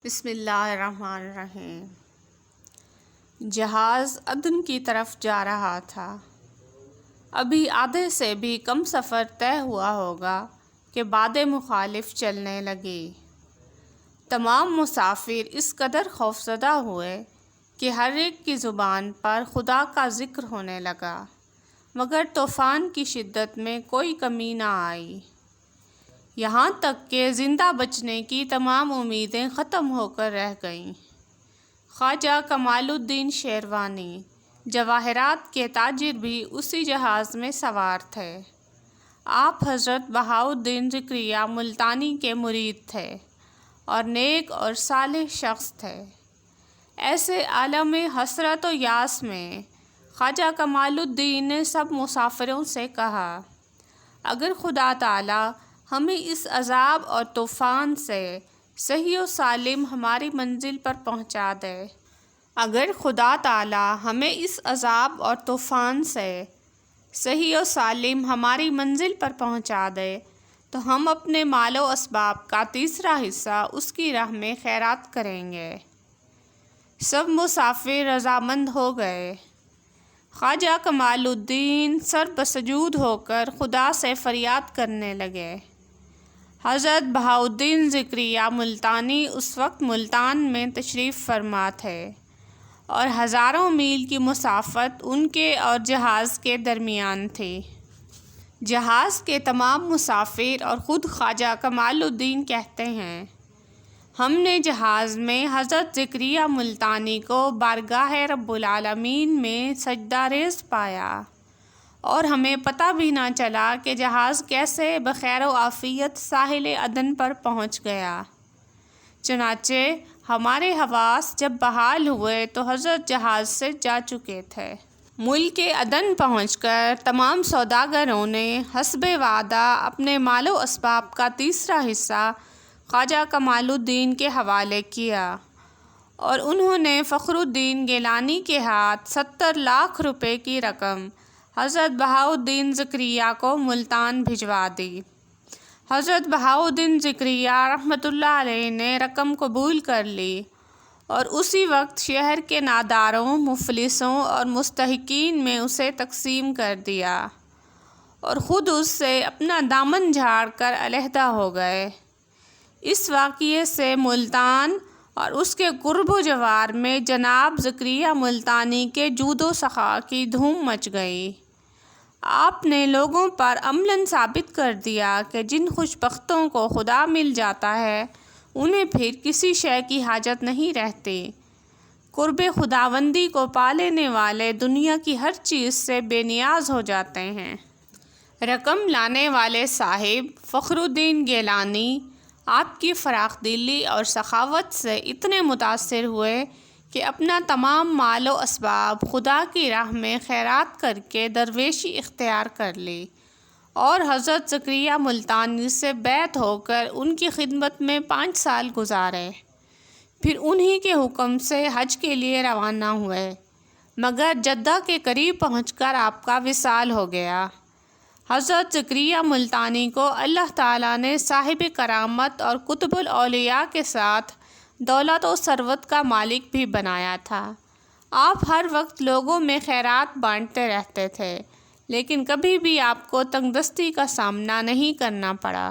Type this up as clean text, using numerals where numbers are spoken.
بسم اللہ الرحمن الرحیم۔ جہاز عدن کی طرف جا رہا تھا۔ ابھی آدھے سے بھی کم سفر طے ہوا ہوگا کہ باد مخالف چلنے لگی۔ تمام مسافر اس قدر خوفزدہ ہوئے کہ ہر ایک کی زبان پر خدا کا ذکر ہونے لگا، مگر طوفان کی شدت میں کوئی کمی نہ آئی، یہاں تک کہ زندہ بچنے کی تمام امیدیں ختم ہو کر رہ گئیں۔ خواجہ کمال الدین شیروانی جواہرات کے تاجر بھی اسی جہاز میں سوار تھے۔ آپ حضرت بہاؤالدین ذکریہ ملتانی کے مرید تھے اور نیک اور صالح شخص تھے۔ ایسے عالم حسرت و یاس میں خواجہ کمال الدین نے سب مسافروں سے کہا، اگر خدا تعالی ہمیں اس عذاب اور طوفان سے صحیح و سالم ہماری منزل پر پہنچا دے، اگر خدا تعالی ہمیں اس عذاب اور طوفان سے صحیح و سالم ہماری منزل پر پہنچا دے تو ہم اپنے مال و اسباب کا تیسرا حصہ اس کی راہ میں خیرات کریں گے۔ سب مسافر رضامند ہو گئے۔ خواجہ کمال الدین سر بسجود ہو کر خدا سے فریاد کرنے لگے۔ حضرت بہاؤالدین ذکریہ ملتانی اس وقت ملتان میں تشریف فرما تھے اور ہزاروں میل کی مسافت ان کے اور جہاز کے درمیان تھی۔ جہاز کے تمام مسافر اور خود خواجہ کمال الدین کہتے ہیں، ہم نے جہاز میں حضرت ذکریہ ملتانی کو بارگاہ رب العالمین میں سجدہ ریز پایا اور ہمیں پتہ بھی نہ چلا کہ جہاز کیسے بخیر و عافیت ساحل عدن پر پہنچ گیا۔ چنانچہ ہمارے حواس جب بحال ہوئے تو حضرت جہاز سے جا چکے تھے۔ ملک عدن پہنچ کر تمام سوداگروں نے حسب وعدہ اپنے مال و اسباب کا تیسرا حصہ خواجہ کمال الدین کے حوالے کیا اور انہوں نے فخر الدین گیلانی کے ہاتھ 70 لاکھ روپے کی رقم حضرت بہاؤالدین ذکریہ کو ملتان بھجوا دی۔ حضرت بہاؤالدین ذکریہ رحمۃ اللہ علیہ نے رقم قبول کر لی اور اسی وقت شہر کے ناداروں، مفلسوں اور مستحقین میں اسے تقسیم کر دیا اور خود اس سے اپنا دامن جھاڑ کر علیحدہ ہو گئے۔ اس واقعے سے ملتان اور اس کے قرب و جوار میں جناب ذکریہ ملتانی کے جود و سخا کی دھوم مچ گئی۔ آپ نے لوگوں پر عملاً ثابت کر دیا کہ جن خوش بختوں کو خدا مل جاتا ہے انہیں پھر کسی شے کی حاجت نہیں رہتی۔ قرب خداوندی کو پا لینے والے دنیا کی ہر چیز سے بے نیاز ہو جاتے ہیں۔ رقم لانے والے صاحب فخر الدین گیلانی آپ کی فراخ دلی اور سخاوت سے اتنے متاثر ہوئے کہ اپنا تمام مال و اسباب خدا کی راہ میں خیرات کر کے درویشی اختیار کر لی اور حضرت ذکریہ ملتانی سے بیعت ہو کر ان کی خدمت میں 5 سال گزارے۔ پھر انہی کے حکم سے حج کے لیے روانہ ہوئے، مگر جدہ کے قریب پہنچ کر آپ کا وصال ہو گیا۔ حضرت ذکریہ ملتانی کو اللہ تعالیٰ نے صاحب کرامت اور قطب الاولیاء کے ساتھ دولت و ثروت کا مالک بھی بنایا تھا۔ آپ ہر وقت لوگوں میں خیرات بانٹتے رہتے تھے، لیکن کبھی بھی آپ کو تنگ دستی کا سامنا نہیں کرنا پڑا۔